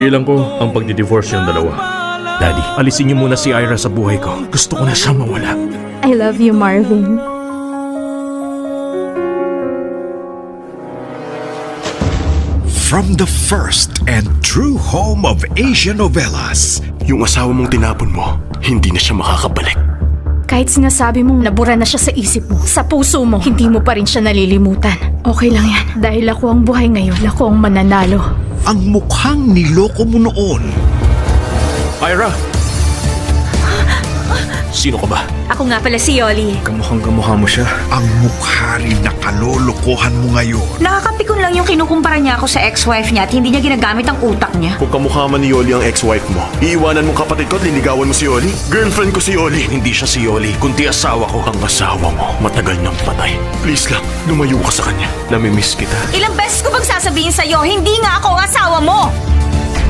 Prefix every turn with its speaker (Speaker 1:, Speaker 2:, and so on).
Speaker 1: Ilang ko ang pagdi-divorce yung dalawa.
Speaker 2: Daddy, alisin niyo muna si Ira sa buhay ko. Gusto ko na siyang mawala.
Speaker 3: I love you, Marvin.
Speaker 4: From the first and true home of Asian novellas,
Speaker 2: Yung asawa mong tinapon mo, hindi na siya makakabalik.
Speaker 3: Kahit sinasabi mong nabura na siya sa isip mo, sa puso mo, hindi mo pa rin siya nalilimutan. Okay lang yan. Dahil ako ang buhay ngayon, ako ang mananalo.
Speaker 4: ang mukhang niloko mo noon.
Speaker 2: Ira! Sino ka ba?
Speaker 5: Ako nga pala si Yoli.
Speaker 2: Kamukhang-kamukha mo siya.
Speaker 4: Ang mukha rin na kalolokohan mo ngayon.
Speaker 5: Nakakapikon lang yung kinukumpara niya ako sa ex-wife niya at hindi niya ginagamit ang utak niya.
Speaker 2: Kung kamukha man ni Yoli ang ex-wife mo, iiwanan mong kapatid ko at liligawan mo si Yoli? Girlfriend ko si Yoli. Hindi siya si Yoli, kundi asawa ko. Ang asawa mo, matagal nang patay. Please lang, lumayo ka sa kanya. Namimiss kita.
Speaker 5: Ilang beses ko bang sasabihin sa'yo, hindi nga ako ang asawa mo!